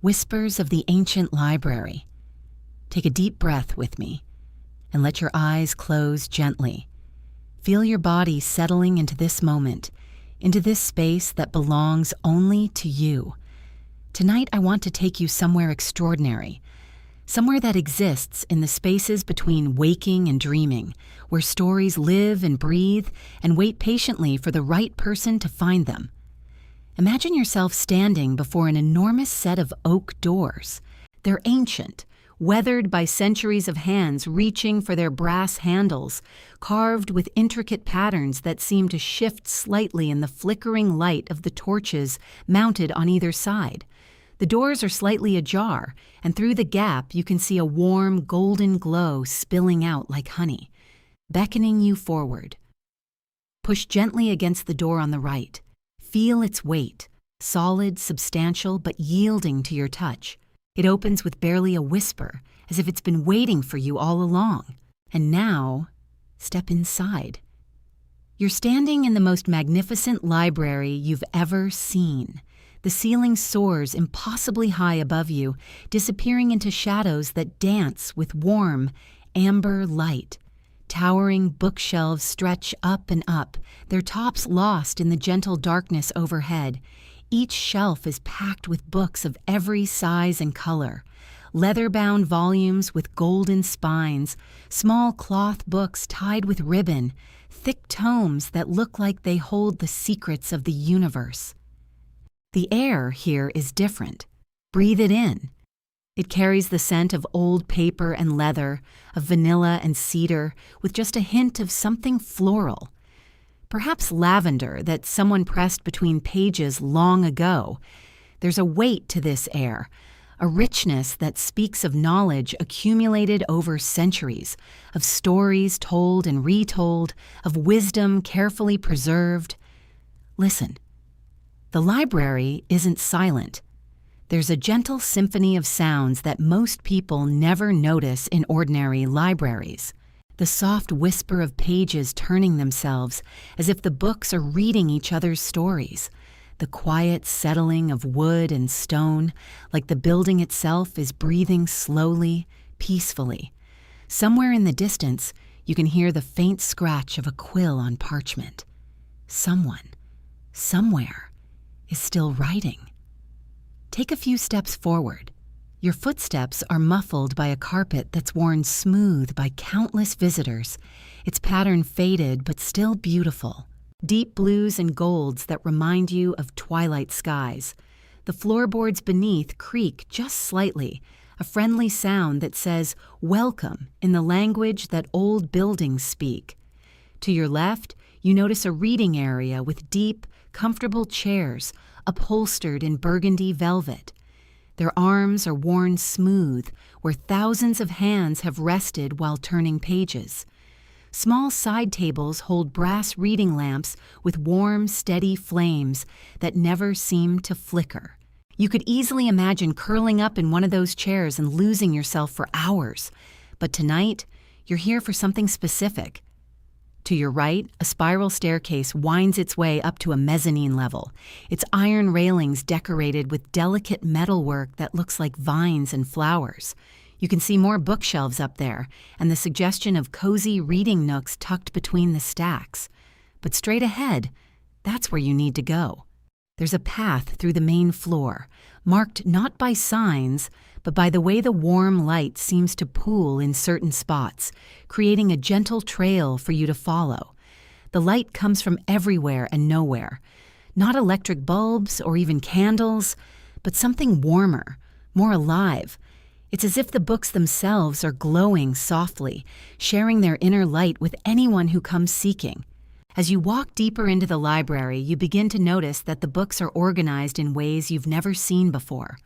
Whispers of the Ancient Library. Take a deep breath with me and let your eyes close gently. Feel your body settling into this moment, into this space that belongs only to you. Tonight I want to take you somewhere extraordinary, somewhere that exists in the spaces between waking and dreaming, where stories live and breathe and wait patiently for the right person to find them. Imagine yourself standing before an enormous set of oak doors. They're ancient, weathered by centuries of hands reaching for their brass handles, carved with intricate patterns that seem to shift slightly in the flickering light of the torches mounted on either side. The doors are slightly ajar, and through the gap you can see a warm, golden glow spilling out like honey, beckoning you forward. Push gently against the door on the right. Feel its weight, solid, substantial, but yielding to your touch. It opens with barely a whisper, as if it's been waiting for you all along. And now, step inside. You're standing in the most magnificent library you've ever seen. The ceiling soars impossibly high above you, disappearing into shadows that dance with warm, amber light. Towering bookshelves stretch up and up, their tops lost in the gentle darkness overhead. Each shelf is packed with books of every size and color. Leather-bound volumes with golden spines, small cloth books tied with ribbon, thick tomes that look like they hold the secrets of the universe. The air here is different. Breathe it in. It carries the scent of old paper and leather, of vanilla and cedar, with just a hint of something floral. Perhaps lavender that someone pressed between pages long ago. There's a weight to this air, a richness that speaks of knowledge accumulated over centuries, of stories told and retold, of wisdom carefully preserved. Listen, the library isn't silent. There's a gentle symphony of sounds that most people never notice in ordinary libraries. The soft whisper of pages turning themselves as if the books are reading each other's stories. The quiet settling of wood and stone, like the building itself is breathing slowly, peacefully. Somewhere in the distance, you can hear the faint scratch of a quill on parchment. Someone, somewhere, is still writing. Take a few steps forward. Your footsteps are muffled by a carpet that's worn smooth by countless visitors, its pattern faded but still beautiful. Deep blues and golds that remind you of twilight skies. The floorboards beneath creak just slightly, a friendly sound that says "welcome" in the language that old buildings speak. To your left, you notice a reading area with deep, comfortable chairs, upholstered in burgundy velvet. Their arms are worn smooth, where thousands of hands have rested while turning pages. Small side tables hold brass reading lamps with warm, steady flames that never seem to flicker. You could easily imagine curling up in one of those chairs and losing yourself for hours. But tonight, you're here for something specific. To your right, a spiral staircase winds its way up to a mezzanine level, its iron railings decorated with delicate metalwork that looks like vines and flowers. You can see more bookshelves up there, and the suggestion of cozy reading nooks tucked between the stacks. But straight ahead, that's where you need to go. There's a path through the main floor, marked not by signs, but by the way the warm light seems to pool in certain spots, creating a gentle trail for you to follow. The light comes from everywhere and nowhere. Not electric bulbs or even candles, but something warmer, more alive. It's as if the books themselves are glowing softly, sharing their inner light with anyone who comes seeking. As you walk deeper into the library, you begin to notice that the books are organized in ways you've never seen before.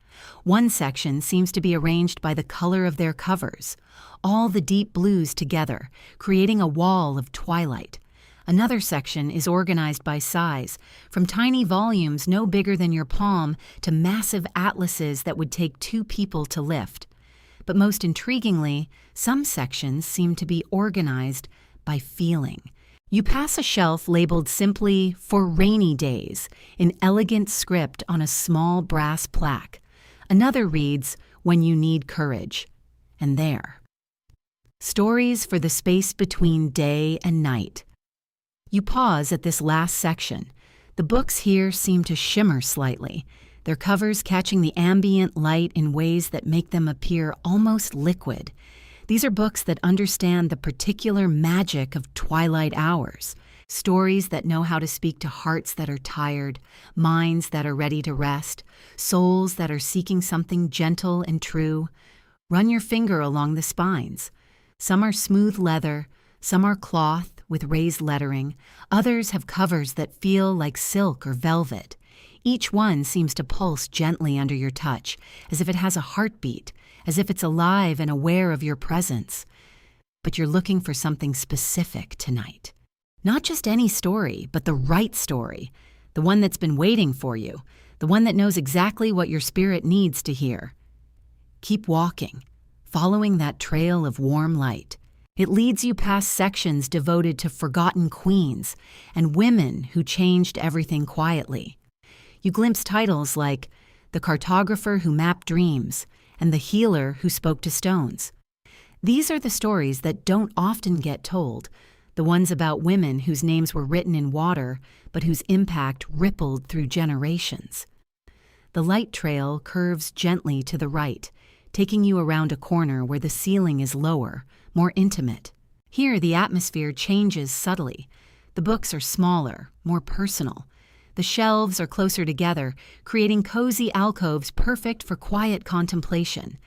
One section seems to be arranged by the color of their covers, all the deep blues together, creating a wall of twilight. Another section is organized by size, from tiny volumes no bigger than your palm to massive atlases that would take two people to lift. But most intriguingly, some sections seem to be organized by feeling. You pass a shelf labeled simply "For Rainy Days" in elegant script on a small brass plaque. Another reads, When You Need Courage. And there. Stories for the space between day and night. You pause at this last section. The books here seem to shimmer slightly, their covers catching the ambient light in ways that make them appear almost liquid. These are books that understand the particular magic of twilight hours, stories that know how to speak to hearts that are tired, minds that are ready to rest, souls that are seeking something gentle and true. Run your finger along the spines. Some are smooth leather, some are cloth with raised lettering, others have covers that feel like silk or velvet. Each one seems to pulse gently under your touch, as if it has a heartbeat, as if it's alive and aware of your presence. But you're looking for something specific tonight. Not just any story, but the right story, the one that's been waiting for you, the one that knows exactly what your spirit needs to hear. Keep walking, following that trail of warm light. It leads you past sections devoted to forgotten queens and women who changed everything quietly. You glimpse titles like The Cartographer Who Mapped Dreams and The Healer Who Spoke to Stones. These are the stories that don't often get told, the ones about women whose names were written in water but whose impact rippled through generations. The light trail curves gently to the right, taking you around a corner where the ceiling is lower, more intimate. Here, the atmosphere changes subtly. The books are smaller, more personal. The shelves are closer together, creating cozy alcoves perfect for quiet contemplation.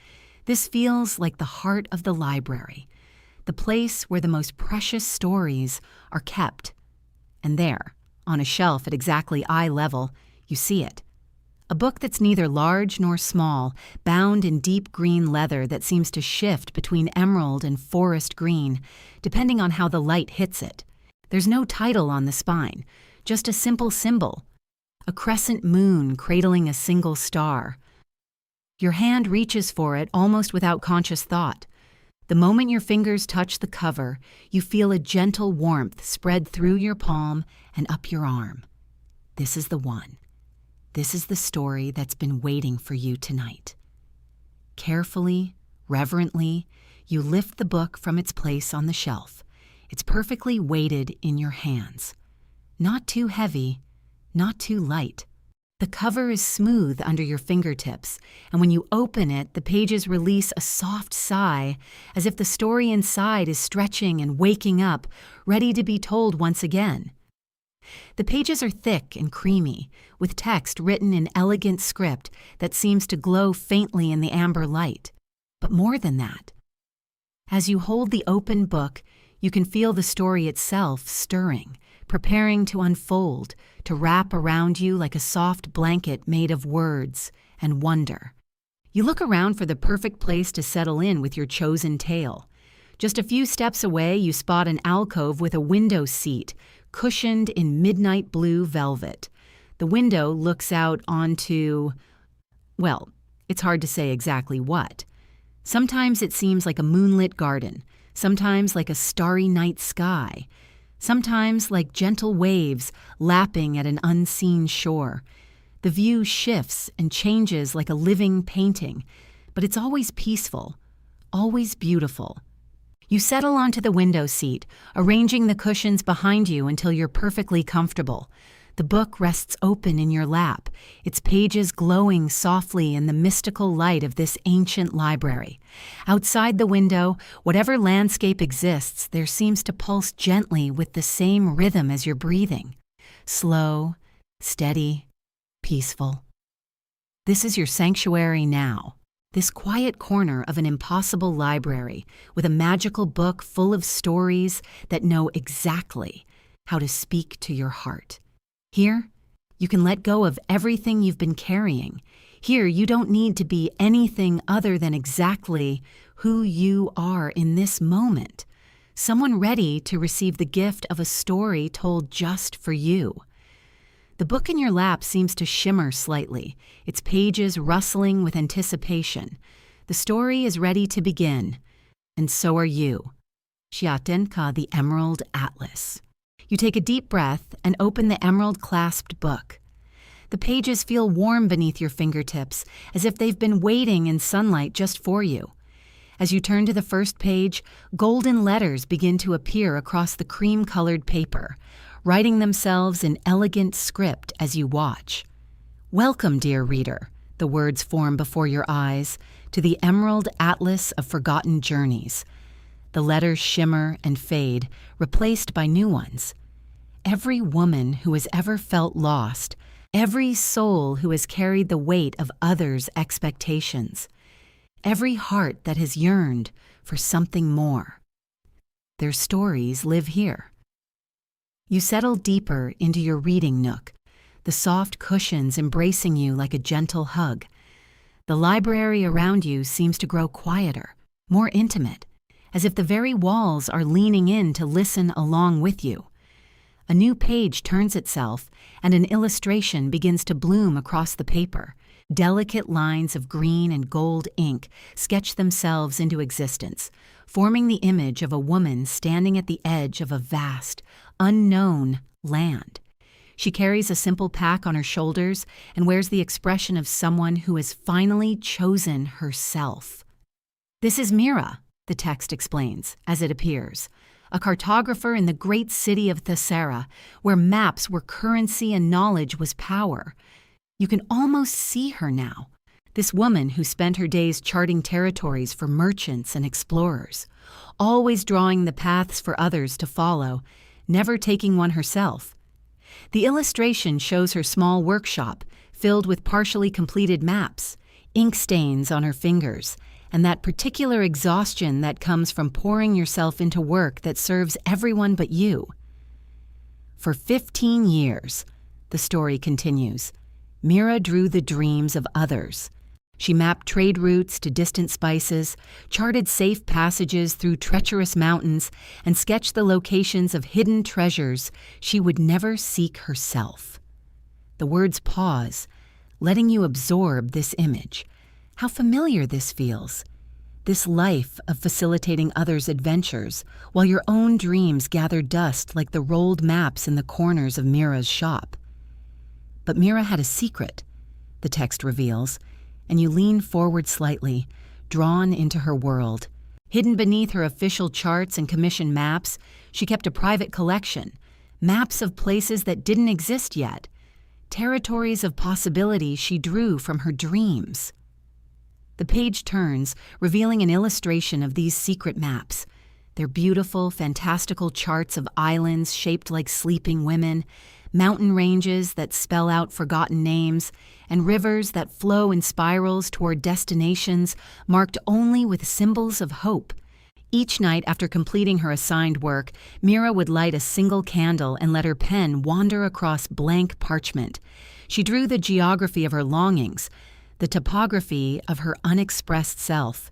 This feels like the heart of the library, the place where the most precious stories are kept. And there, on a shelf at exactly eye level, you see it. A book that's neither large nor small, bound in deep green leather that seems to shift between emerald and forest green, depending on how the light hits it. There's no title on the spine, just a simple symbol, a crescent moon cradling a single star. Your hand reaches for it almost without conscious thought. The moment your fingers touch the cover, you feel a gentle warmth spread through your palm and up your arm. This is the one. This is the story that's been waiting for you tonight. Carefully, reverently, you lift the book from its place on the shelf. It's perfectly weighted in your hands. Not too heavy, not too light. The cover is smooth under your fingertips, and when you open it, the pages release a soft sigh, as if the story inside is stretching and waking up, ready to be told once again. The pages are thick and creamy, with text written in elegant script that seems to glow faintly in the amber light. But more than that, as you hold the open book, you can feel the story itself stirring, preparing to unfold, to wrap around you like a soft blanket made of words and wonder. You look around for the perfect place to settle in with your chosen tale. Just a few steps away, you spot an alcove with a window seat, cushioned in midnight blue velvet. The window looks out onto, well, it's hard to say exactly what. Sometimes it seems like a moonlit garden, sometimes like a starry night sky, sometimes like gentle waves lapping at an unseen shore. The view shifts and changes like a living painting, but it's always peaceful, always beautiful. You settle onto the window seat, arranging the cushions behind you until you're perfectly comfortable. The book rests open in your lap, its pages glowing softly in the mystical light of this ancient library. Outside the window, whatever landscape exists, there seems to pulse gently with the same rhythm as your breathing. Slow, steady, peaceful. This is your sanctuary now. This quiet corner of an impossible library with a magical book full of stories that know exactly how to speak to your heart. Here, you can let go of everything you've been carrying. Here, you don't need to be anything other than exactly who you are in this moment. Someone ready to receive the gift of a story told just for you. The book in your lap seems to shimmer slightly, its pages rustling with anticipation. The story is ready to begin, and so are you. Seneca, the Emerald Atlas. You take a deep breath and open the emerald-clasped book. The pages feel warm beneath your fingertips, as if they've been waiting in sunlight just for you. As you turn to the first page, golden letters begin to appear across the cream-colored paper, writing themselves in elegant script as you watch. "Welcome, dear reader," the words form before your eyes, "to the emerald atlas of forgotten journeys." The letters shimmer and fade, replaced by new ones. Every woman who has ever felt lost, every soul who has carried the weight of others' expectations, every heart that has yearned for something more. Their stories live here. You settle deeper into your reading nook, the soft cushions embracing you like a gentle hug. The library around you seems to grow quieter, more intimate, as if the very walls are leaning in to listen along with you. A new page turns itself, and an illustration begins to bloom across the paper. Delicate lines of green and gold ink sketch themselves into existence, forming the image of a woman standing at the edge of a vast, unknown land. She carries a simple pack on her shoulders and wears the expression of someone who has finally chosen herself. "This is Mira," the text explains as it appears, "a cartographer in the great city of Thessera, where maps were currency and knowledge was power." You can almost see her now, this woman who spent her days charting territories for merchants and explorers, always drawing the paths for others to follow, never taking one herself. The illustration shows her small workshop, filled with partially completed maps, ink stains on her fingers, and that particular exhaustion that comes from pouring yourself into work that serves everyone but you. For 15 years, the story continues, Mira drew the dreams of others. She mapped trade routes to distant spices, charted safe passages through treacherous mountains, and sketched the locations of hidden treasures she would never seek herself. The words pause, letting you absorb this image. How familiar this feels. This life of facilitating others' adventures, while your own dreams gather dust like the rolled maps in the corners of Mira's shop. But Mira had a secret, the text reveals, and you lean forward slightly, drawn into her world. Hidden beneath her official charts and commission maps, she kept a private collection, maps of places that didn't exist yet, territories of possibility she drew from her dreams. The page turns, revealing an illustration of these secret maps. They're beautiful, fantastical charts of islands shaped like sleeping women, mountain ranges that spell out forgotten names, and rivers that flow in spirals toward destinations marked only with symbols of hope. Each night after completing her assigned work, Mira would light a single candle and let her pen wander across blank parchment. She drew the geography of her longings, the topography of her unexpressed self.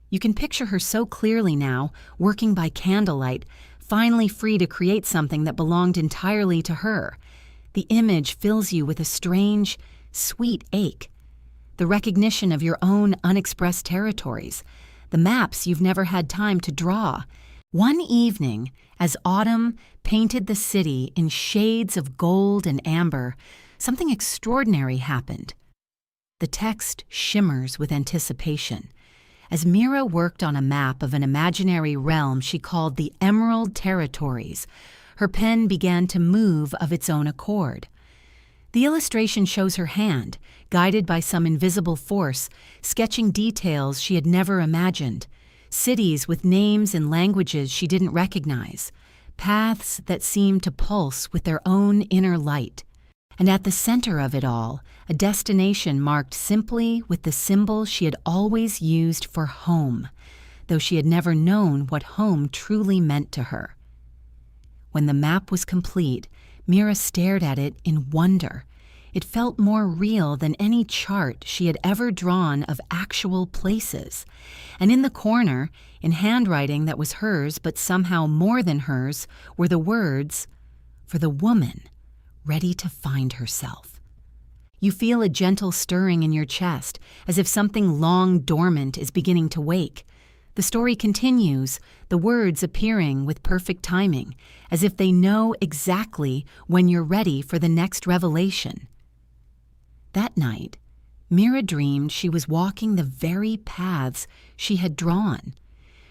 You can picture her so clearly now, working by candlelight, finally free to create something that belonged entirely to her. The image fills you with a strange, sweet ache. The recognition of your own unexpressed territories, the maps you've never had time to draw. One evening, as autumn painted the city in shades of gold and amber, something extraordinary happened. The text shimmers with anticipation. As Mira worked on a map of an imaginary realm she called the Emerald Territories, her pen began to move of its own accord. The illustration shows her hand, guided by some invisible force, sketching details she had never imagined, cities with names and languages she didn't recognize, paths that seemed to pulse with their own inner light. And at the center of it all, a destination marked simply with the symbol she had always used for home, though she had never known what home truly meant to her. When the map was complete, Mira stared at it in wonder. It felt more real than any chart she had ever drawn of actual places. And in the corner, in handwriting that was hers but somehow more than hers, were the words, "For the woman ready to find herself." You feel a gentle stirring in your chest, as if something long dormant is beginning to wake. The story continues, the words appearing with perfect timing, as if they know exactly when you're ready for the next revelation. That night, Mira dreamed she was walking the very paths she had drawn.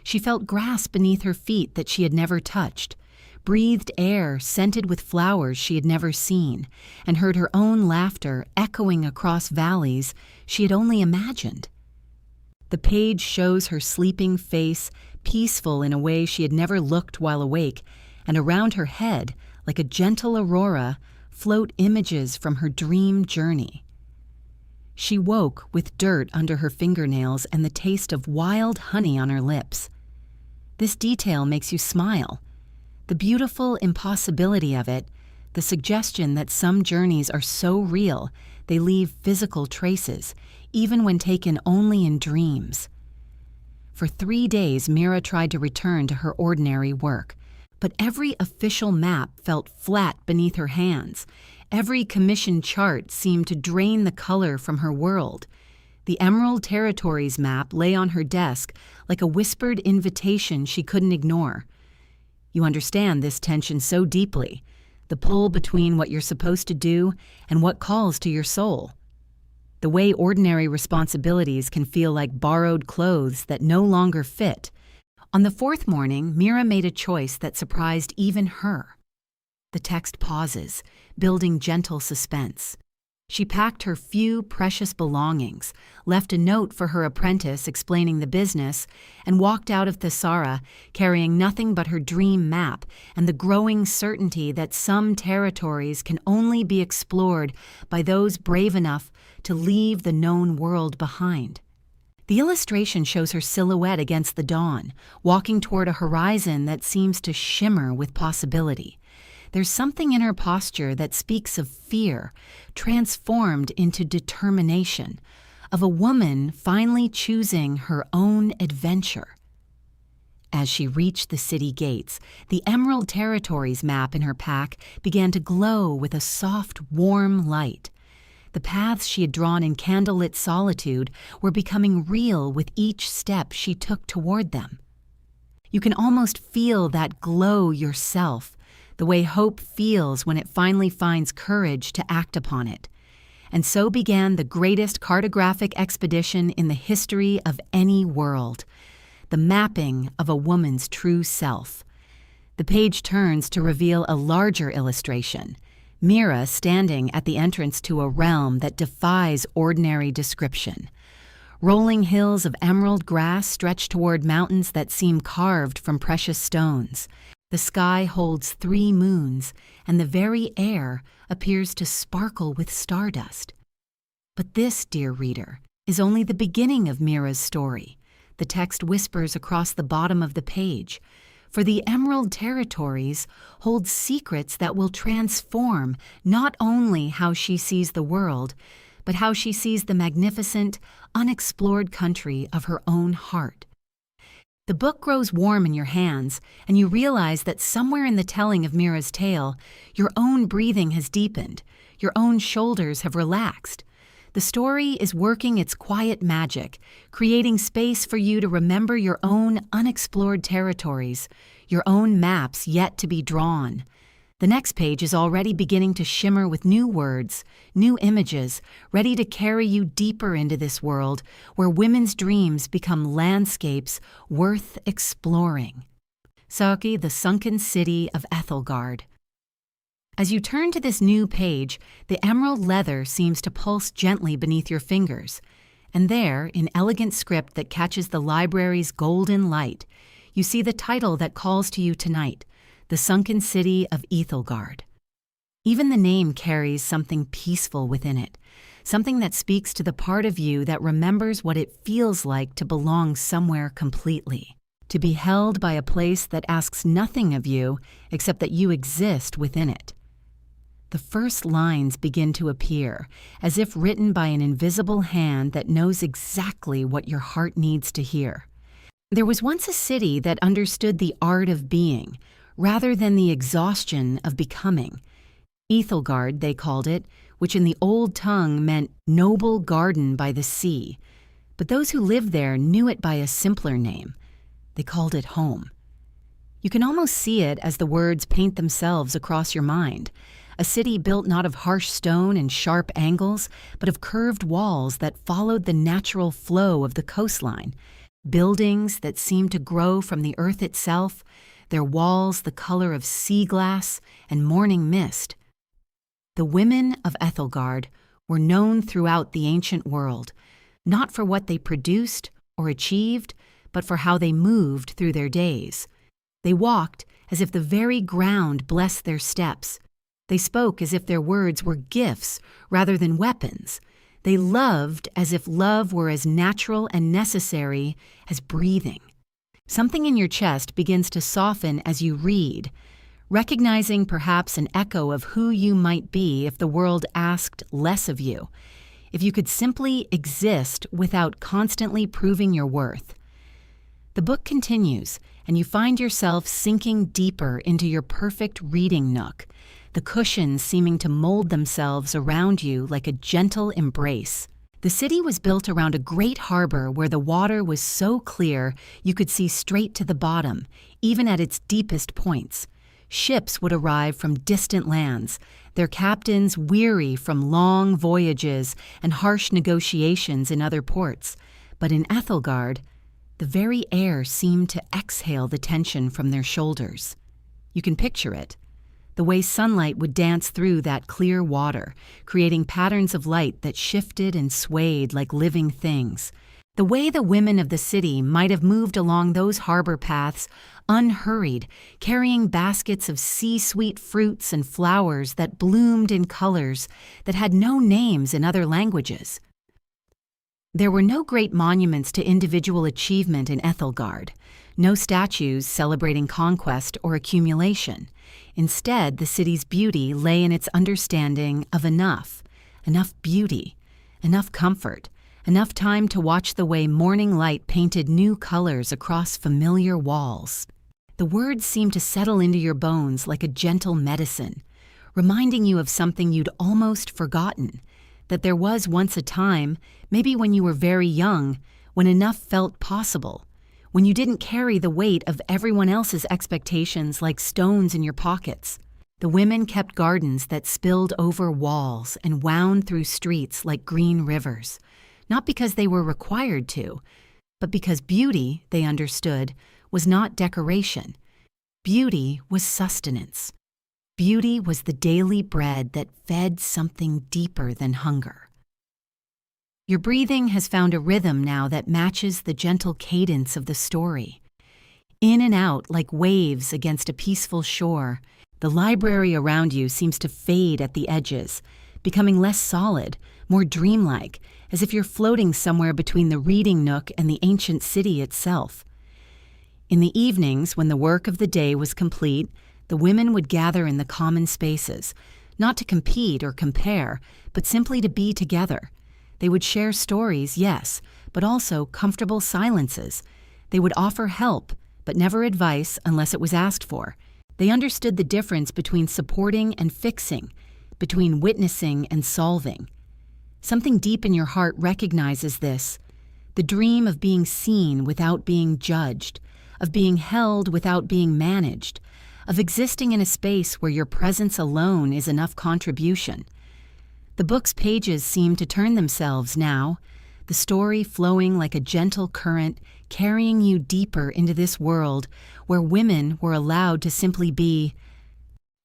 She felt grass beneath her feet that she had never touched, breathed air scented with flowers she had never seen, and heard her own laughter echoing across valleys she had only imagined. The page shows her sleeping face, peaceful in a way she had never looked while awake, and around her head, like a gentle aurora, float images from her dream journey. She woke with dirt under her fingernails and the taste of wild honey on her lips. This detail makes you smile. The beautiful impossibility of it, the suggestion that some journeys are so real they leave physical traces, even when taken only in dreams. For 3 days, Mira tried to return to her ordinary work, but every official map felt flat beneath her hands. Every commissioned chart seemed to drain the color from her world. The Emerald Territories map lay on her desk like a whispered invitation she couldn't ignore. You understand this tension so deeply, the pull between what you're supposed to do and what calls to your soul. The way ordinary responsibilities can feel like borrowed clothes that no longer fit. On the 4th morning, Mira made a choice that surprised even her. The text pauses, building gentle suspense. She packed her few precious belongings, left a note for her apprentice explaining the business, and walked out of Thesara carrying nothing but her dream map and the growing certainty that some territories can only be explored by those brave enough to leave the known world behind. The illustration shows her silhouette against the dawn, walking toward a horizon that seems to shimmer with possibility. There's something in her posture that speaks of fear, transformed into determination, of a woman finally choosing her own adventure. As she reached the city gates, the Emerald Territories map in her pack began to glow with a soft, warm light. The paths she had drawn in candlelit solitude were becoming real with each step she took toward them. You can almost feel that glow yourself, the way hope feels when it finally finds courage to act upon it. And so began the greatest cartographic expedition in the history of any world, the mapping of a woman's true self. The page turns to reveal a larger illustration, Mira standing at the entrance to a realm that defies ordinary description. Rolling hills of emerald grass stretch toward mountains that seem carved from precious stones. The sky holds 3 moons, and the very air appears to sparkle with stardust. But this, dear reader, is only the beginning of Mira's story. The text whispers across the bottom of the page, for the Emerald Territories hold secrets that will transform not only how she sees the world, but how she sees the magnificent, unexplored country of her own heart. The book grows warm in your hands, and you realize that somewhere in the telling of Mira's tale, your own breathing has deepened, your own shoulders have relaxed. The story is working its quiet magic, creating space for you to remember your own unexplored territories, your own maps yet to be drawn. The next page is already beginning to shimmer with new words, new images, ready to carry you deeper into this world where women's dreams become landscapes worth exploring. Saki, the sunken city of Ethelgard. As you turn to this new page, the emerald leather seems to pulse gently beneath your fingers, and there, in elegant script that catches the library's golden light, you see the title that calls to you tonight, The Sunken City of Ethelgard. Even the name carries something peaceful within it, something that speaks to the part of you that remembers what it feels like to belong somewhere completely, to be held by a place that asks nothing of you except that you exist within it. The first lines begin to appear, as if written by an invisible hand that knows exactly what your heart needs to hear. There was once a city that understood the art of being, rather than the exhaustion of becoming. Ethelgard, they called it, which in the old tongue meant noble garden by the sea. But those who lived there knew it by a simpler name. They called it home. You can almost see it as the words paint themselves across your mind. a city built not of harsh stone and sharp angles, but of curved walls that followed the natural flow of the coastline, buildings that seemed to grow from the earth itself, their walls the color of sea glass and morning mist. The women of Ethelgard were known throughout the ancient world, not for what they produced or achieved, but for how they moved through their days. They walked as if the very ground blessed their steps. They spoke as if their words were gifts rather than weapons. They loved as if love were as natural and necessary as breathing. Something in your chest begins to soften as you read, recognizing perhaps an echo of who you might be if the world asked less of you, if you could simply exist without constantly proving your worth. The book continues, and you find yourself sinking deeper into your perfect reading nook, the cushions seeming to mold themselves around you like a gentle embrace. The city was built around a great harbor where the water was so clear you could see straight to the bottom, even at its deepest points. Ships would arrive from distant lands, their captains weary from long voyages and harsh negotiations in other ports. But in Ethelgard, the very air seemed to exhale the tension from their shoulders. You can picture it. The way sunlight would dance through that clear water, creating patterns of light that shifted and swayed like living things. The way the women of the city might have moved along those harbor paths, unhurried, carrying baskets of sea-sweet fruits and flowers that bloomed in colors that had no names in other languages. There were no great monuments to individual achievement in Ethelgard, no statues celebrating conquest or accumulation. Instead, the city's beauty lay in its understanding of enough beauty, enough comfort, enough time to watch the way morning light painted new colors across familiar walls. The words seemed to settle into your bones like a gentle medicine, reminding you of something you'd almost forgotten, that there was once a time, maybe when you were very young, when enough felt possible, when you didn't carry the weight of everyone else's expectations like stones in your pockets. The women kept gardens that spilled over walls and wound through streets like green rivers, not because they were required to, but because beauty, they understood, was not decoration. Beauty was sustenance. Beauty was the daily bread that fed something deeper than hunger. Your breathing has found a rhythm now that matches the gentle cadence of the story. In and out like waves against a peaceful shore, the library around you seems to fade at the edges, becoming less solid, more dreamlike, as if you're floating somewhere between the reading nook and the ancient city itself. In the evenings, when the work of the day was complete, the women would gather in the common spaces, not to compete or compare, but simply to be together. They would share stories, yes, but also comfortable silences. They would offer help, but never advice unless it was asked for. They understood the difference between supporting and fixing, between witnessing and solving. Something deep in your heart recognizes this, the dream of being seen without being judged, of being held without being managed, of existing in a space where your presence alone is enough contribution. The book's pages seem to turn themselves now, the story flowing like a gentle current, carrying you deeper into this world where women were allowed to simply be.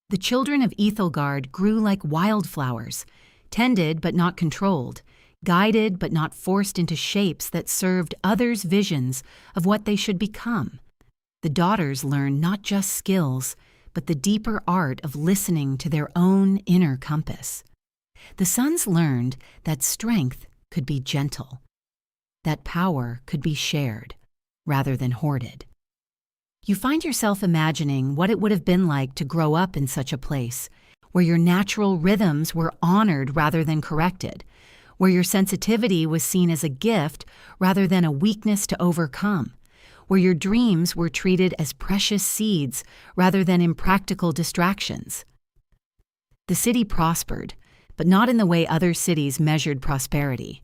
The children of Ethelgard grew like wildflowers, tended but not controlled, guided but not forced into shapes that served others' visions of what they should become. The daughters learned not just skills, but the deeper art of listening to their own inner compass. The sons learned that strength could be gentle, that power could be shared rather than hoarded. You find yourself imagining what it would have been like to grow up in such a place, where your natural rhythms were honored rather than corrected, where your sensitivity was seen as a gift rather than a weakness to overcome, where your dreams were treated as precious seeds rather than impractical distractions. The city prospered, but not in the way other cities measured prosperity.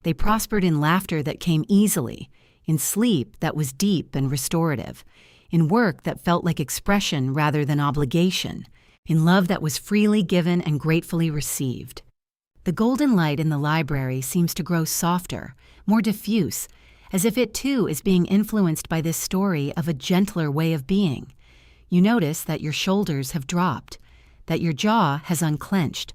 They prospered in laughter that came easily, in sleep that was deep and restorative, in work that felt like expression rather than obligation, in love that was freely given and gratefully received. The golden light in the library seems to grow softer, more diffuse, as if it too is being influenced by this story of a gentler way of being. You notice that your shoulders have dropped, that your jaw has unclenched,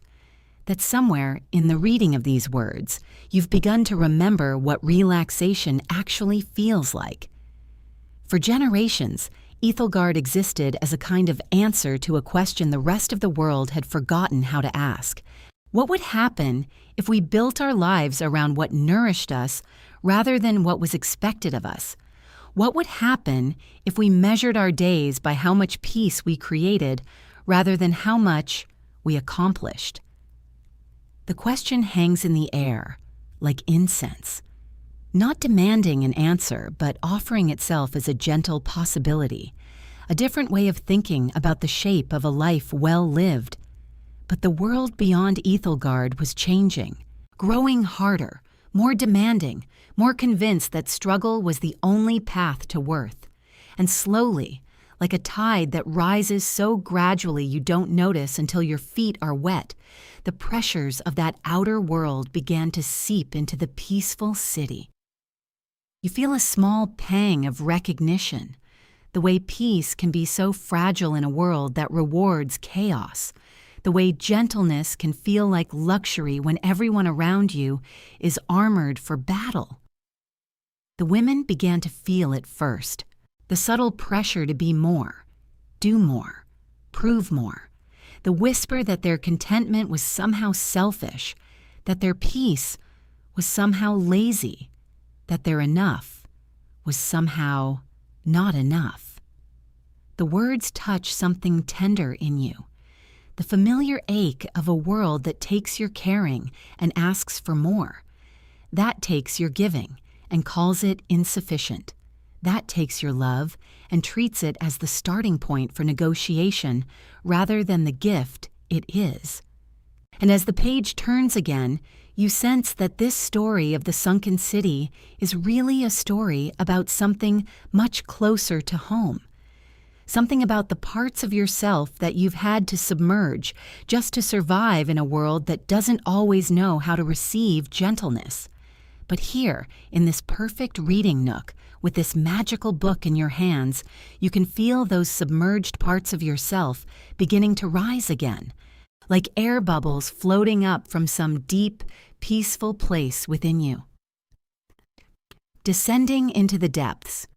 that somewhere in the reading of these words, you've begun to remember what relaxation actually feels like. For generations, Ethelgard existed as a kind of answer to a question the rest of the world had forgotten how to ask. What would happen if we built our lives around what nourished us rather than what was expected of us? What would happen if we measured our days by how much peace we created rather than how much we accomplished? The question hangs in the air, like incense, not demanding an answer, but offering itself as a gentle possibility, a different way of thinking about the shape of a life well lived. But the world beyond Ethelgard was changing, growing harder, more demanding, more convinced that struggle was the only path to worth. And slowly, like a tide that rises so gradually you don't notice until your feet are wet, the pressures of that outer world began to seep into the peaceful city. You feel a small pang of recognition, the way peace can be so fragile in a world that rewards chaos, the way gentleness can feel like luxury when everyone around you is armored for battle. The women began to feel it first, the subtle pressure to be more, do more, prove more, the whisper that their contentment was somehow selfish, that their peace was somehow lazy, that their enough was somehow not enough. The words touch something tender in you, the familiar ache of a world that takes your caring and asks for more. That takes your giving and calls it insufficient. That takes your love and treats it as the starting point for negotiation rather than the gift it is. And as the page turns again, you sense that this story of the sunken city is really a story about something much closer to home. Something about the parts of yourself that you've had to submerge just to survive in a world that doesn't always know how to receive gentleness. But here, in this perfect reading nook, with this magical book in your hands, you can feel those submerged parts of yourself beginning to rise again, like air bubbles floating up from some deep, peaceful place within you. Descending into the depths.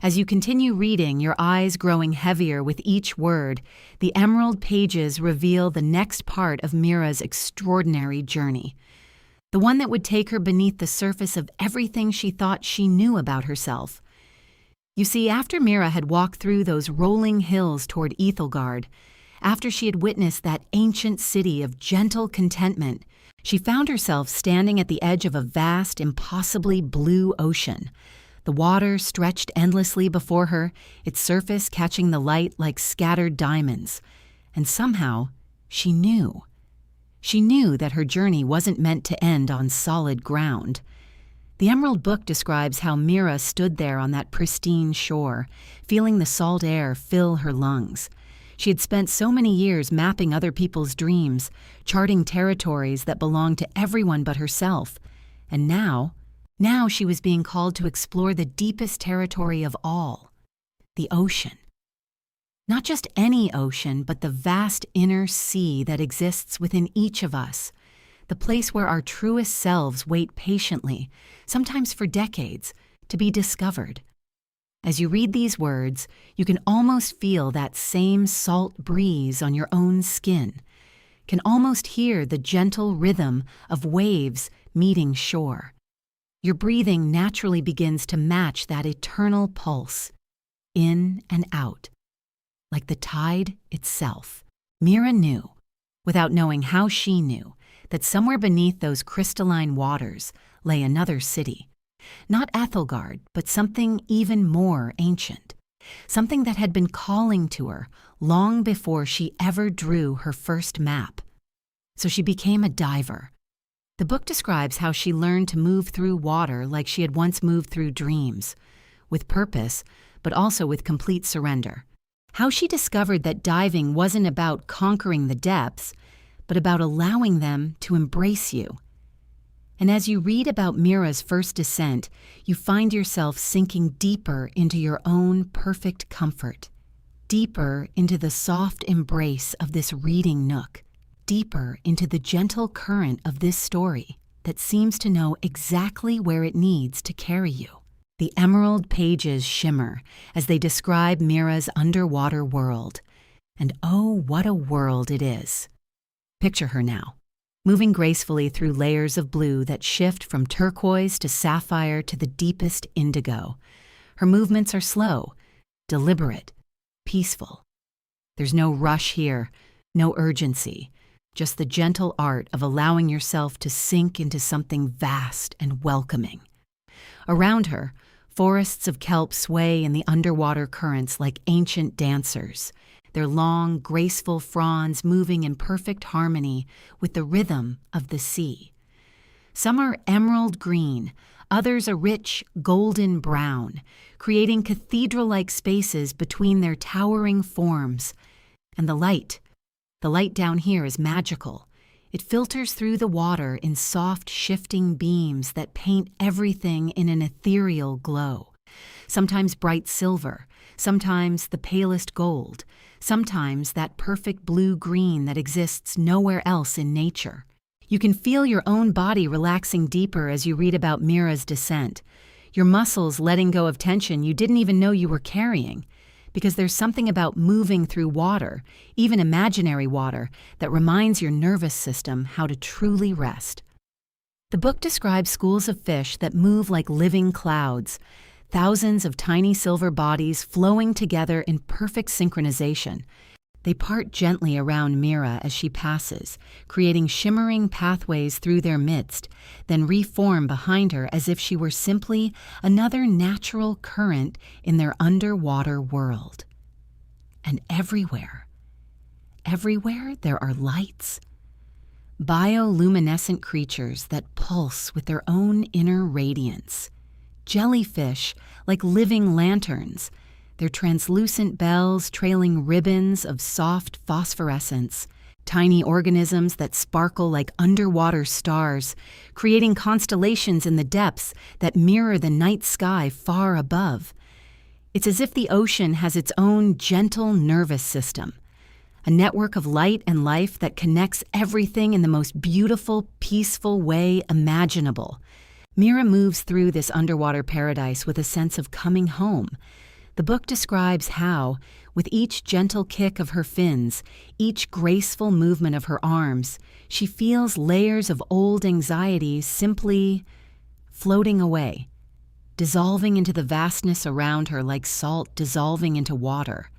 As you continue reading, your eyes growing heavier with each word, the emerald pages reveal the next part of Mira's extraordinary journey. The one that would take her beneath the surface of everything she thought she knew about herself. You see, after Mira had walked through those rolling hills toward Ethelgard, after she had witnessed that ancient city of gentle contentment, she found herself standing at the edge of a vast, impossibly blue ocean. The water stretched endlessly before her, its surface catching the light like scattered diamonds. And somehow, she knew. She knew that her journey wasn't meant to end on solid ground. The Emerald Book describes how Mira stood there on that pristine shore, feeling the salt air fill her lungs. She had spent so many years mapping other people's dreams, charting territories that belonged to everyone but herself. And now she was being called to explore the deepest territory of all, the ocean. Not just any ocean, but the vast inner sea that exists within each of us, the place where our truest selves wait patiently, sometimes for decades, to be discovered. As you read these words, you can almost feel that same salt breeze on your own skin, can almost hear the gentle rhythm of waves meeting shore. Your breathing naturally begins to match that eternal pulse, in and out. Like the tide itself, Mira knew, without knowing how she knew, that somewhere beneath those crystalline waters lay another city. Not Ethelgard, but something even more ancient. Something that had been calling to her long before she ever drew her first map. So she became a diver. The book describes how she learned to move through water like she had once moved through dreams, with purpose, but also with complete surrender. how she discovered that diving wasn't about conquering the depths, but about allowing them to embrace you. And as you read about Mira's first descent, you find yourself sinking deeper into your own perfect comfort, deeper into the soft embrace of this reading nook, deeper into the gentle current of this story that seems to know exactly where it needs to carry you. The emerald pages shimmer as they describe Mira's underwater world. And oh, what a world it is. Picture her now, moving gracefully through layers of blue that shift from turquoise to sapphire to the deepest indigo. Her movements are slow, deliberate, peaceful. There's no rush here, no urgency, just the gentle art of allowing yourself to sink into something vast and welcoming. Around her, forests of kelp sway in the underwater currents like ancient dancers, their long, graceful fronds moving in perfect harmony with the rhythm of the sea. Some are emerald green, others a rich golden brown, creating cathedral-like spaces between their towering forms. And the light down here is magical. It filters through the water in soft, shifting beams that paint everything in an ethereal glow. Sometimes bright silver, sometimes the palest gold, sometimes that perfect blue-green that exists nowhere else in nature. You can feel your own body relaxing deeper as you read about Mira's descent, your muscles letting go of tension you didn't even know you were carrying, because there's something about moving through water, even imaginary water, that reminds your nervous system how to truly rest. The book describes schools of fish that move like living clouds, thousands of tiny silver bodies flowing together in perfect synchronization. They part gently around Mira as she passes, creating shimmering pathways through their midst, then reform behind her as if she were simply another natural current in their underwater world. And everywhere there are lights. Bioluminescent creatures that pulse with their own inner radiance. Jellyfish like living lanterns, their translucent bells trailing ribbons of soft phosphorescence, tiny organisms that sparkle like underwater stars, creating constellations in the depths that mirror the night sky far above. It's as if the ocean has its own gentle nervous system, a network of light and life that connects everything in the most beautiful, peaceful way imaginable. Mira moves through this underwater paradise with a sense of coming home. The book describes how, with each gentle kick of her fins, each graceful movement of her arms, she feels layers of old anxieties simply floating away, dissolving into the vastness around her like salt dissolving into water.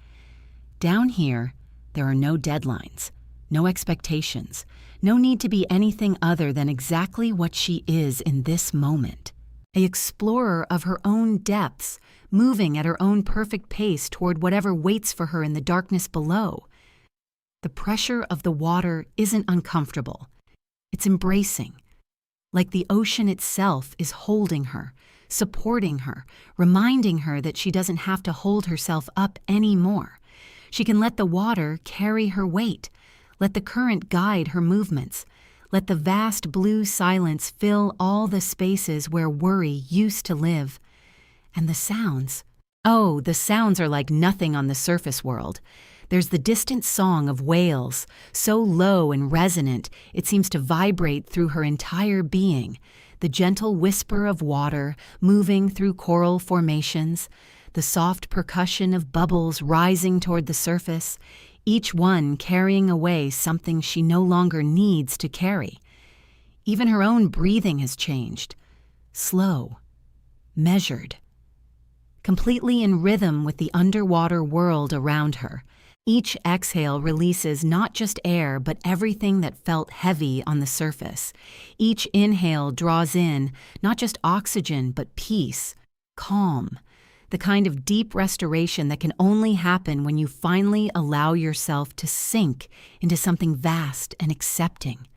Down here, there are no deadlines, no expectations, no need to be anything other than exactly what she is in this moment. An explorer of her own depths, moving at her own perfect pace toward whatever waits for her in the darkness below. The pressure of the water isn't uncomfortable. It's embracing. Like the ocean itself is holding her, supporting her, reminding her that she doesn't have to hold herself up anymore. She can let the water carry her weight, let the current guide her movements, let the vast blue silence fill all the spaces where worry used to live. And the sounds. Oh, the sounds are like nothing on the surface world. There's the distant song of whales, so low and resonant it seems to vibrate through her entire being, the gentle whisper of water moving through coral formations, the soft percussion of bubbles rising toward the surface, each one carrying away something she no longer needs to carry. Even her own breathing has changed. Slow, measured, completely in rhythm with the underwater world around her. Each exhale releases not just air, but everything that felt heavy on the surface. Each inhale draws in not just oxygen, but peace, calm, the kind of deep restoration that can only happen when you finally allow yourself to sink into something vast and accepting.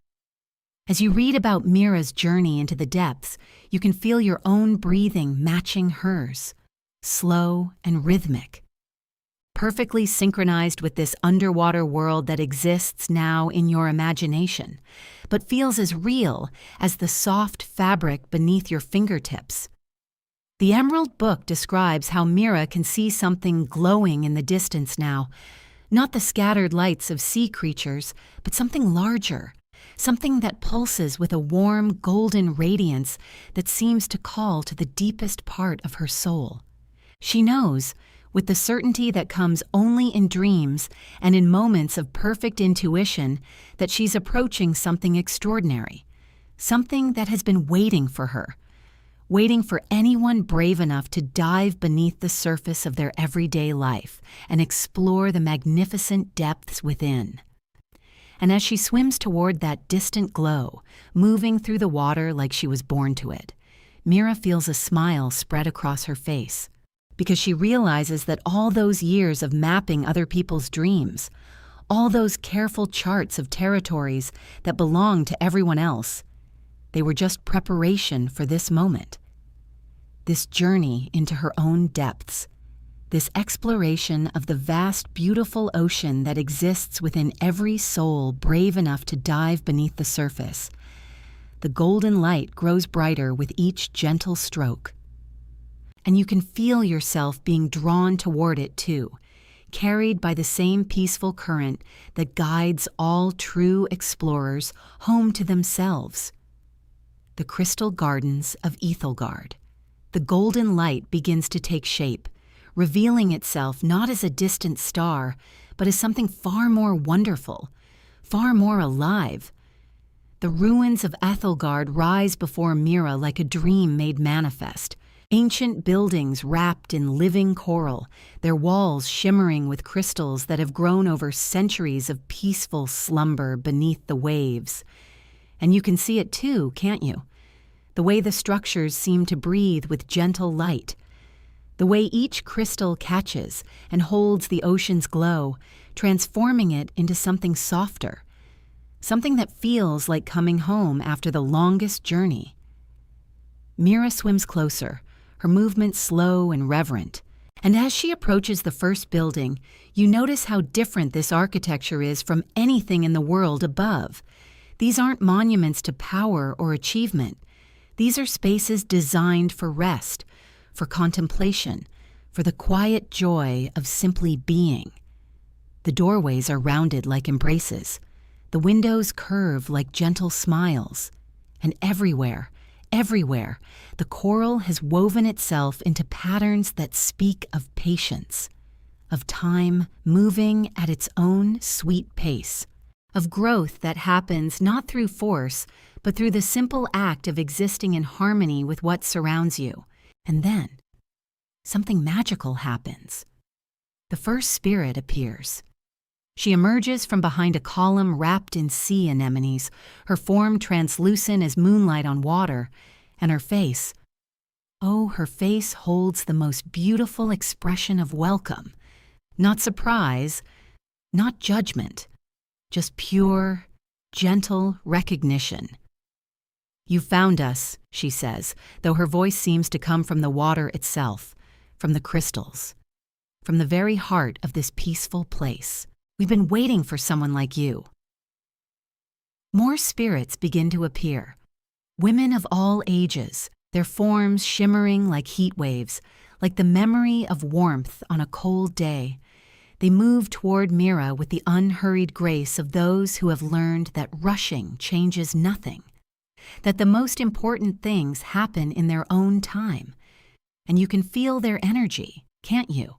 As you read about Mira's journey into the depths, you can feel your own breathing matching hers, slow and rhythmic, perfectly synchronized with this underwater world that exists now in your imagination, but feels as real as the soft fabric beneath your fingertips. The Emerald Book describes how Mira can see something glowing in the distance now, not the scattered lights of sea creatures, but something larger, something that pulses with a warm, golden radiance that seems to call to the deepest part of her soul. She knows, with the certainty that comes only in dreams and in moments of perfect intuition, that she's approaching something extraordinary, something that has been waiting for her, waiting for anyone brave enough to dive beneath the surface of their everyday life and explore the magnificent depths within. And as she swims toward that distant glow, moving through the water like she was born to it, Mira feels a smile spread across her face, because she realizes that all those years of mapping other people's dreams, all those careful charts of territories that belong to everyone else, they were just preparation for this moment. This journey into her own depths, this exploration of the vast, beautiful ocean that exists within every soul brave enough to dive beneath the surface. The golden light grows brighter with each gentle stroke. And you can feel yourself being drawn toward it too, carried by the same peaceful current that guides all true explorers home to themselves. The crystal gardens of Ethelgard. The golden light begins to take shape, revealing itself not as a distant star, but as something far more wonderful, far more alive. The ruins of Ethelgard rise before Mira like a dream made manifest. Ancient buildings wrapped in living coral, their walls shimmering with crystals that have grown over centuries of peaceful slumber beneath the waves. And you can see it too, can't you? The way the structures seem to breathe with gentle light. The way each crystal catches and holds the ocean's glow, transforming it into something softer, something that feels like coming home after the longest journey. Mira swims closer, her movement slow and reverent. And as she approaches the first building, you notice how different this architecture is from anything in the world above. These aren't monuments to power or achievement. These are spaces designed for rest, for contemplation, for the quiet joy of simply being. The doorways are rounded like embraces. The windows curve like gentle smiles. And everywhere, the coral has woven itself into patterns that speak of patience, of time moving at its own sweet pace, of growth that happens not through force, but through the simple act of existing in harmony with what surrounds you. And then, something magical happens. The first spirit appears. She emerges from behind a column wrapped in sea anemones, her form translucent as moonlight on water, and her face, her face holds the most beautiful expression of welcome. Not surprise, not judgment, just pure, gentle recognition. "You found us," she says, though her voice seems to come from the water itself, from the crystals, from the very heart of this peaceful place. "We've been waiting for someone like you." More spirits begin to appear. Women of all ages, their forms shimmering like heat waves, like the memory of warmth on a cold day. They move toward Mira with the unhurried grace of those who have learned that rushing changes nothing, that the most important things happen in their own time. And you can feel their energy, can't you?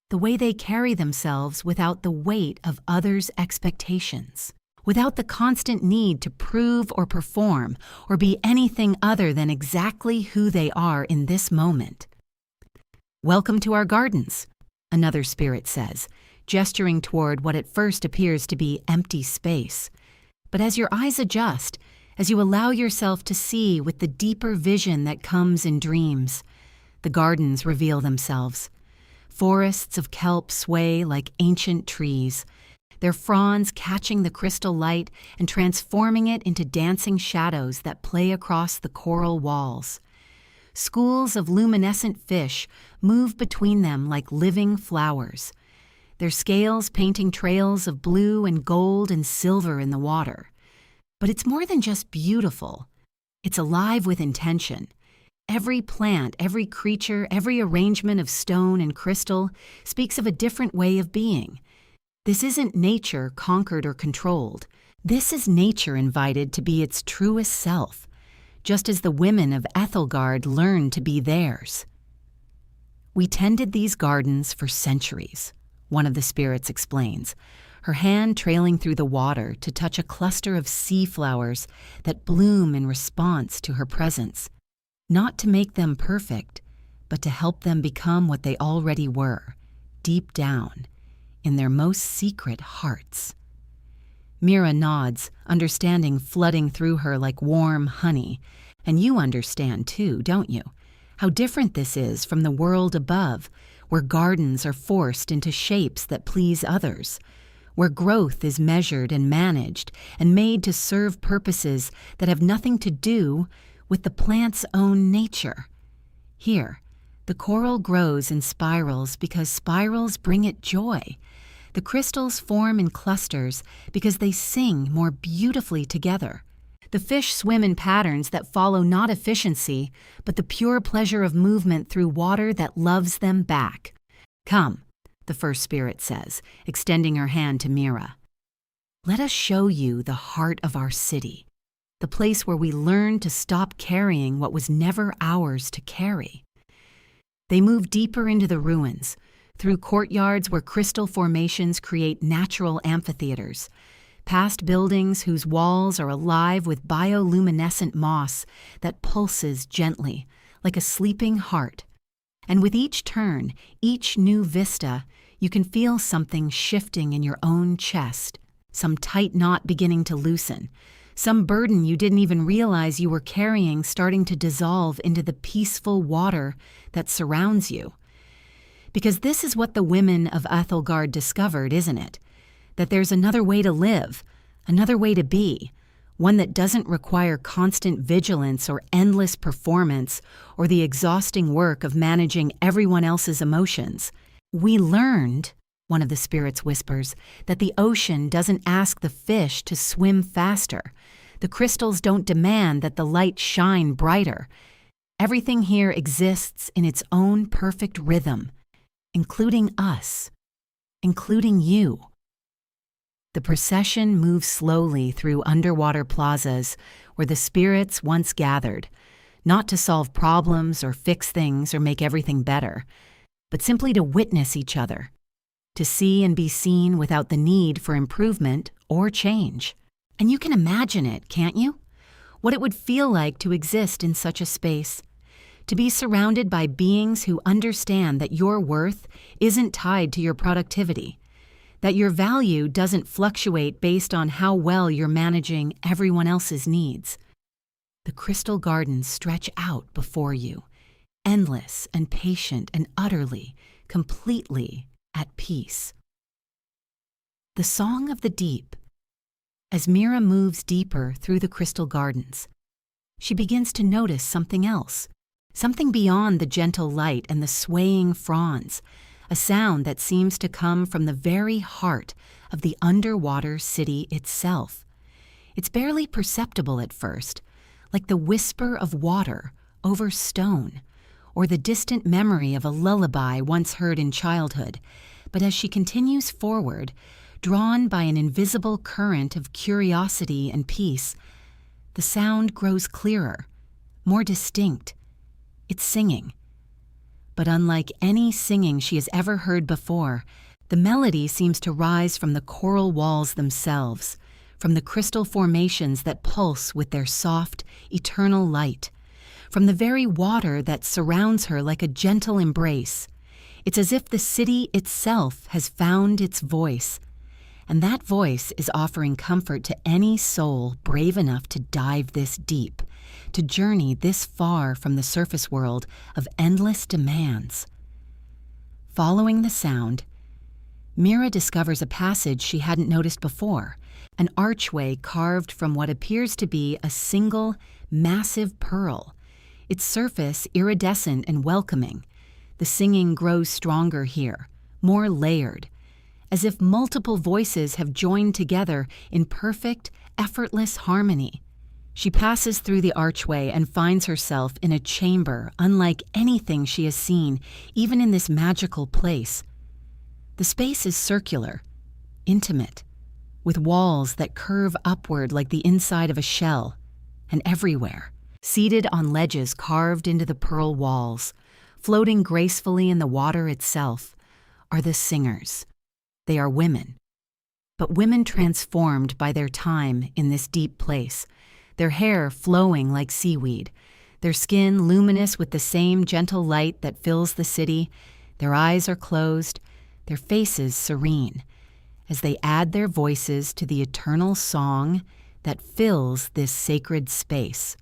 The way they carry themselves without the weight of others' expectations, without the constant need to prove or perform or be anything other than exactly who they are in this moment. "Welcome to our gardens," another spirit says, gesturing toward what at first appears to be empty space. But as your eyes adjust, as you allow yourself to see with the deeper vision that comes in dreams, the gardens reveal themselves. Forests of kelp sway like ancient trees, their fronds catching the crystal light and transforming it into dancing shadows that play across the coral walls. Schools of luminescent fish move between them like living flowers. their scales painting trails of blue and gold and silver in the water. But it's more than just beautiful. It's alive with intention. Every plant, every creature, every arrangement of stone and crystal speaks of a different way of being. This isn't nature conquered or controlled. This is nature invited to be its truest self, just as the women of Ethelgard learned to be theirs. We tended these gardens for centuries, one of the spirits explains, her hand trailing through the water to touch a cluster of sea flowers that bloom in response to her presence, not to make them perfect, but to help them become what they already were, deep down, in their most secret hearts. Mira nods, understanding flooding through her like warm honey. And you understand too, don't you? How different this is from the world above, where gardens are forced into shapes that please others, where growth is measured and managed and made to serve purposes that have nothing to do with the plant's own nature. Here, the coral grows in spirals because spirals bring it joy. The crystals form in clusters because they sing more beautifully together. The fish swim in patterns that follow not efficiency, but the pure pleasure of movement through water that loves them back. Come, the first spirit says, extending her hand to Mira. Let us show you the heart of our city, the place where we learn to stop carrying what was never ours to carry. They move deeper into the ruins, through courtyards where crystal formations create natural amphitheaters, past buildings whose walls are alive with bioluminescent moss that pulses gently, like a sleeping heart. And with each turn, each new vista, you can feel something shifting in your own chest, some tight knot beginning to loosen, some burden you didn't even realize you were carrying starting to dissolve into the peaceful water that surrounds you. Because this is what the women of Ethelgard discovered, isn't it? That there's another way to live, another way to be, one that doesn't require constant vigilance or endless performance or the exhausting work of managing everyone else's emotions. We learned, one of the spirits whispers, that the ocean doesn't ask the fish to swim faster. The crystals don't demand that the light shine brighter. Everything here exists in its own perfect rhythm, including us, including you. The procession moves slowly through underwater plazas where the spirits once gathered, not to solve problems or fix things or make everything better, but simply to witness each other, to see and be seen without the need for improvement or change. And you can imagine it, can't you? What it would feel like to exist in such a space. To be surrounded by beings who understand that your worth isn't tied to your productivity, that your value doesn't fluctuate based on how well you're managing everyone else's needs. The crystal gardens stretch out before you, endless and patient and utterly, completely at peace. The Song of the Deep. As Mira moves deeper through the crystal gardens, she begins to notice something else. Something beyond the gentle light and the swaying fronds, a sound that seems to come from the very heart of the underwater city itself. It's barely perceptible at first, like the whisper of water over stone, or the distant memory of a lullaby once heard in childhood. But as she continues forward, drawn by an invisible current of curiosity and peace, the sound grows clearer, more distinct. It's singing. But unlike any singing she has ever heard before, the melody seems to rise from the coral walls themselves, from the crystal formations that pulse with their soft, eternal light, from the very water that surrounds her like a gentle embrace. It's as if the city itself has found its voice, and that voice is offering comfort to any soul brave enough to dive this deep, to journey this far from the surface world of endless demands. Following the sound, Mira discovers a passage she hadn't noticed before, an archway carved from what appears to be a single, massive pearl, its surface iridescent and welcoming. The singing grows stronger here, more layered. as if multiple voices have joined together in perfect, effortless harmony. She passes through the archway and finds herself in a chamber unlike anything she has seen, even in this magical place. The space is circular, intimate, with walls that curve upward like the inside of a shell, and everywhere, seated on ledges carved into the pearl walls, floating gracefully in the water itself, are the singers. They are women, but women transformed by their time in this deep place, their hair flowing like seaweed, their skin luminous with the same gentle light that fills the city. Their eyes are closed, their faces serene, as they add their voices to the eternal song that fills this sacred space.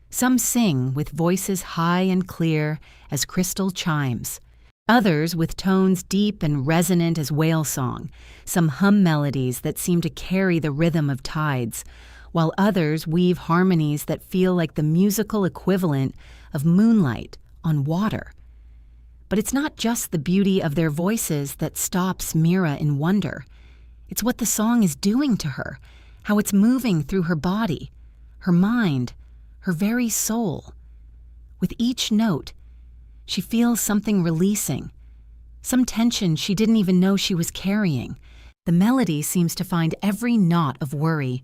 Some sing with voices high and clear as crystal chimes, others with tones deep and resonant as whale song. Some hum melodies that seem to carry the rhythm of tides, while others weave harmonies that feel like the musical equivalent of moonlight on water. But it's not just the beauty of their voices that stops Mira in wonder. It's what the song is doing to her, how it's moving through her body, her mind, her very soul. With each note, she feels something releasing, some tension she didn't even know she was carrying. The melody seems to find every knot of worry,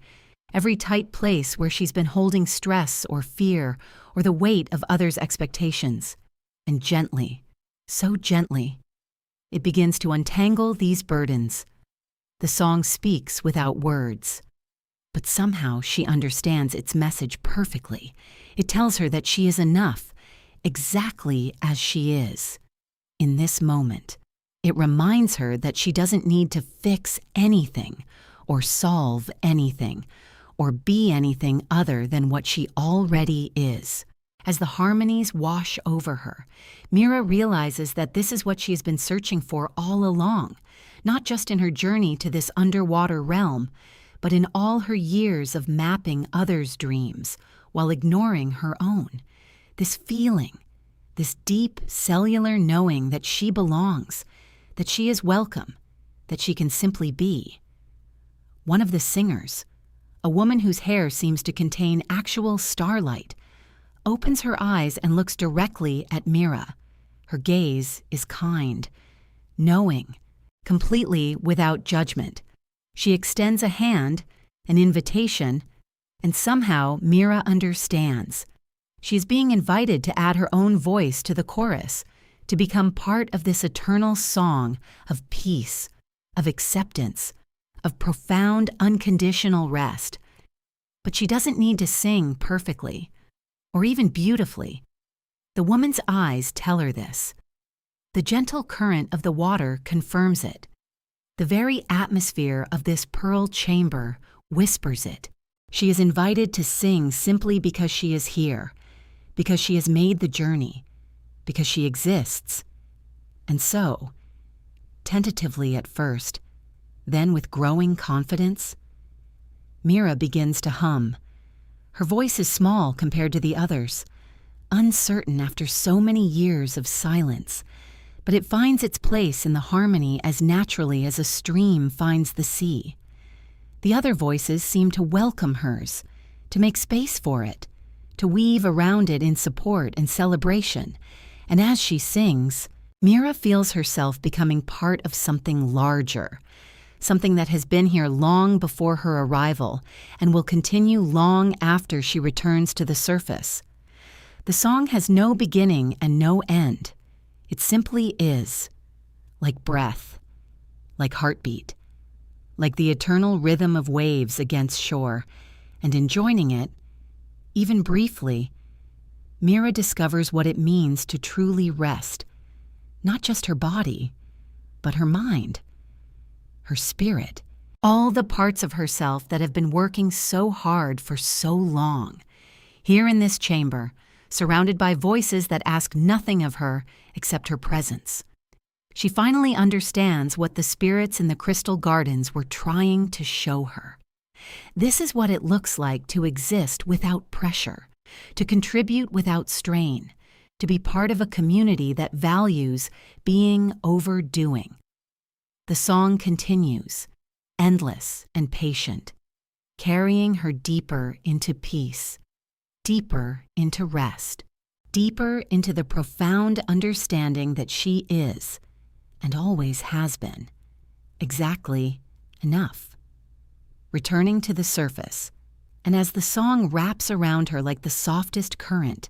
every tight place where she's been holding stress or fear or the weight of others' expectations. And gently, so gently, it begins to untangle these burdens. The song speaks without words, but somehow she understands its message perfectly. It tells her that she is enough, exactly as she is, in this moment. It reminds her that she doesn't need to fix anything or solve anything or be anything other than what she already is. As the harmonies wash over her, Mira realizes that this is what she has been searching for all along, not just in her journey to this underwater realm, but in all her years of mapping others' dreams while ignoring her own. This feeling, this deep cellular knowing that she belongs, that she is welcome, that she can simply be. One of the singers, a woman whose hair seems to contain actual starlight, opens her eyes and looks directly at Mira. Her gaze is kind, knowing, completely without judgment. She extends a hand, an invitation, and somehow Mira understands. She is being invited to add her own voice to the chorus, to become part of this eternal song of peace, of acceptance, of profound unconditional rest. But she doesn't need to sing perfectly, or even beautifully. The woman's eyes tell her this. The gentle current of the water confirms it. The very atmosphere of this pearl chamber whispers it. She is invited to sing simply because she is here, because she has made the journey, because she exists. And so, tentatively at first, then with growing confidence, Mira begins to hum. Her voice is small compared to the others, uncertain after so many years of silence, but it finds its place in the harmony as naturally as a stream finds the sea. The other voices seem to welcome hers, to make space for it, to weave around it in support and celebration. And as she sings, Mira feels herself becoming part of something larger, something that has been here long before her arrival and will continue long after she returns to the surface. The song has no beginning and no end. It simply is, like breath, like heartbeat, like the eternal rhythm of waves against shore, and in joining it, even briefly, Mira discovers what it means to truly rest, not just her body, but her mind, her spirit, all the parts of herself that have been working so hard for so long. Here in this chamber, surrounded by voices that ask nothing of her except her presence, she finally understands what the spirits in the crystal gardens were trying to show her. This is what it looks like to exist without pressure, to contribute without strain, to be part of a community that values being over doing. the song continues, endless and patient, carrying her deeper into peace, deeper into rest, deeper into the profound understanding that she is, and always has been, exactly enough. Returning to the surface, and as the song wraps around her like the softest current,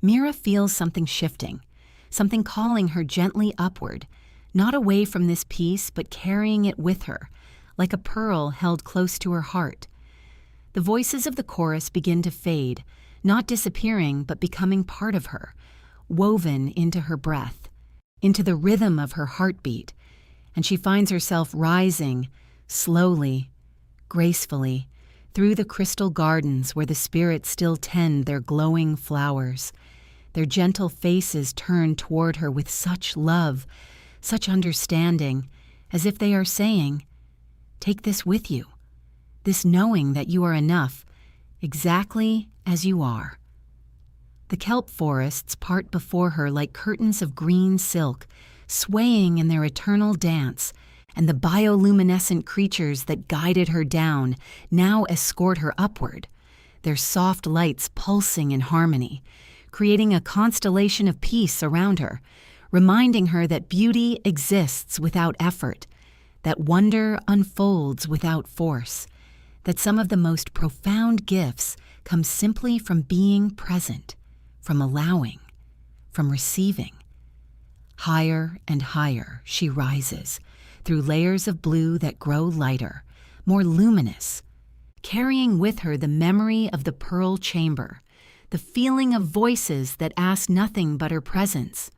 Mira feels something shifting, something calling her gently upward, not away from this peace, but carrying it with her, like a pearl held close to her heart. The voices of the chorus begin to fade, not disappearing, but becoming part of her, woven into her breath, into the rhythm of her heartbeat, and she finds herself rising, slowly, gracefully, through the crystal gardens where the spirits still tend their glowing flowers, their gentle faces turned toward her with such love, such understanding, as if they are saying, "Take this with you, this knowing that you are enough, exactly as you are." The kelp forests part before her like curtains of green silk, swaying in their eternal dance, and the bioluminescent creatures that guided her down now escort her upward, their soft lights pulsing in harmony, creating a constellation of peace around her, reminding her that beauty exists without effort, that wonder unfolds without force, that some of the most profound gifts come simply from being present, from allowing, from receiving. Higher and higher she rises, through layers of blue that grow lighter, more luminous, carrying with her the memory of the pearl chamber, the feeling of voices that ask nothing but her presence,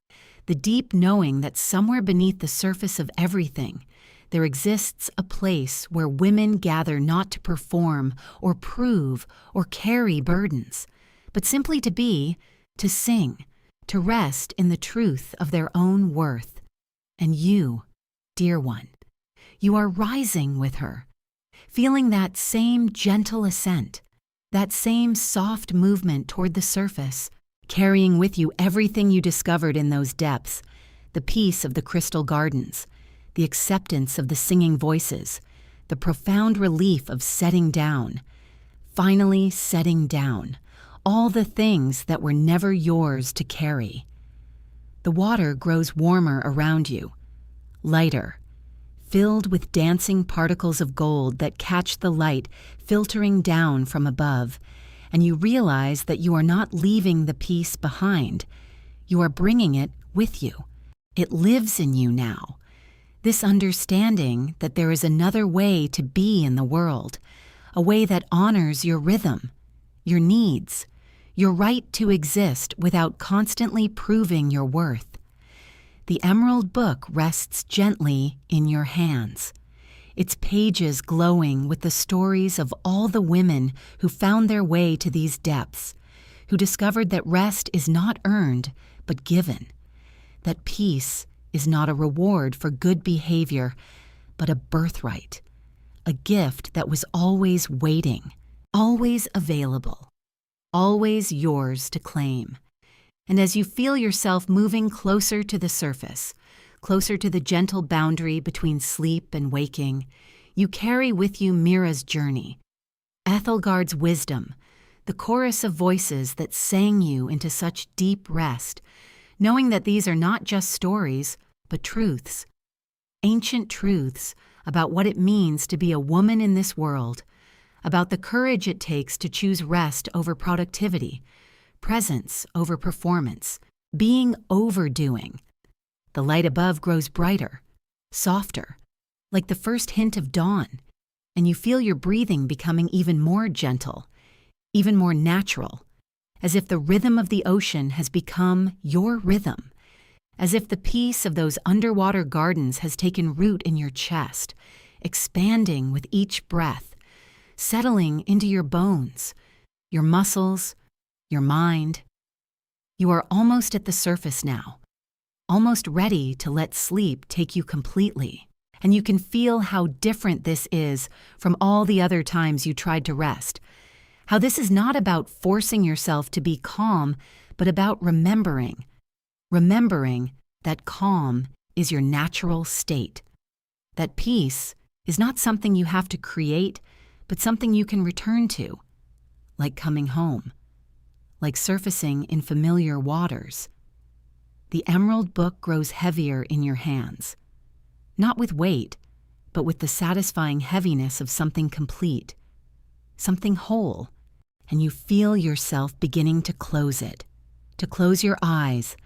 the deep knowing that somewhere beneath the surface of everything, there exists a place where women gather not to perform or prove or carry burdens, but simply to be, to sing, to rest in the truth of their own worth. And you, dear one, you are rising with her, feeling that same gentle ascent, that same soft movement toward the surface, carrying with you everything you discovered in those depths, the peace of the crystal gardens, the acceptance of the singing voices, the profound relief of setting down, finally setting down, all the things that were never yours to carry. The water grows warmer around you, lighter, filled with dancing particles of gold that catch the light filtering down from above, and you realize that you are not leaving the peace behind. You are bringing it with you. It lives in you now. This understanding that there is another way to be in the world, a way that honors your rhythm, your needs, your right to exist without constantly proving your worth. The Emerald Book rests gently in your hands, its pages glowing with the stories of all the women who found their way to these depths, who discovered that rest is not earned but given, that peace is not a reward for good behavior, but a birthright, a gift that was always waiting, always available, always yours to claim. And as you feel yourself moving closer to the surface, closer to the gentle boundary between sleep and waking, you carry with you Mira's journey, Ethelgard's wisdom, the chorus of voices that sang you into such deep rest, knowing that these are not just stories, but truths, ancient truths about what it means to be a woman in this world, about the courage it takes to choose rest over productivity, presence over performance, being overdoing. The light above grows brighter, softer, like the first hint of dawn, and you feel your breathing becoming even more gentle, even more natural, as if the rhythm of the ocean has become your rhythm, as if the peace of those underwater gardens has taken root in your chest, expanding with each breath, settling into your bones, your muscles, your mind. You are almost at the surface now, almost ready to let sleep take you completely, and you can feel how different this is from all the other times you tried to rest, how this is not about forcing yourself to be calm, but about remembering that calm is your natural state, that peace is not something you have to create, but something you can return to, like coming home, like surfacing in familiar waters. The emerald book grows heavier in your hands, not with weight, but with the satisfying heaviness of something complete, something whole, and you feel yourself beginning to close it, to close your eyes,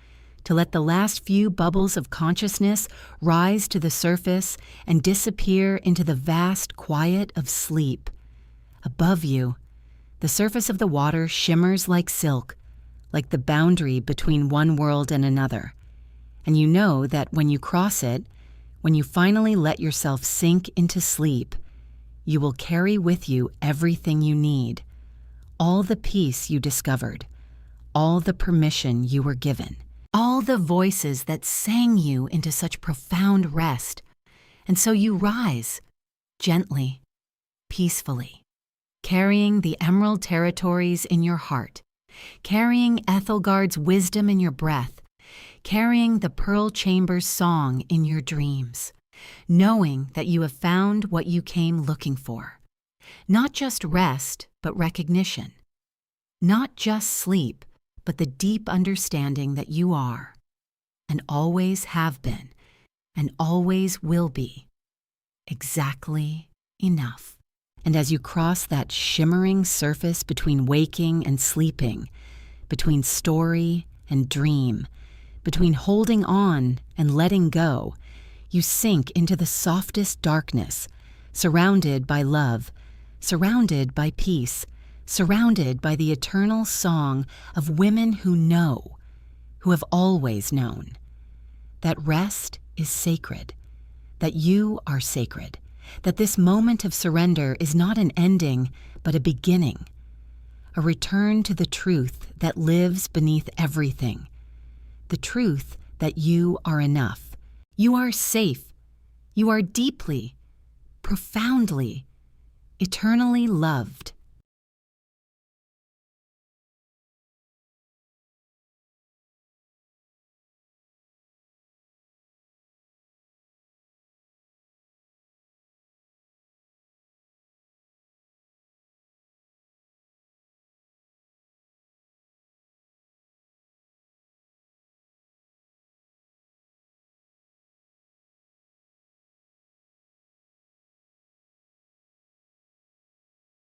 to let the last few bubbles of consciousness rise to the surface and disappear into the vast quiet of sleep. Above you, the surface of the water shimmers like silk, like the boundary between one world and another. And you know that when you cross it, when you finally let yourself sink into sleep, you will carry with you everything you need, all the peace you discovered, all the permission you were given, all the voices that sang you into such profound rest. And so you rise, gently, peacefully, carrying the emerald territories in your heart, carrying Ethelgard's wisdom in your breath, carrying the Pearl Chamber's song in your dreams, knowing that you have found what you came looking for. Not just rest, but recognition. Not just sleep, but the deep understanding that you are, and always have been, and always will be, exactly enough. And as you cross that shimmering surface between waking and sleeping, between story and dream, between holding on and letting go, you sink into the softest darkness, surrounded by love, surrounded by peace, surrounded by the eternal song of women who know, who have always known. That rest is sacred, that you are sacred, that this moment of surrender is not an ending, but a beginning, a return to the truth that lives beneath everything, the truth that you are enough. You are safe. You are deeply, profoundly, eternally loved.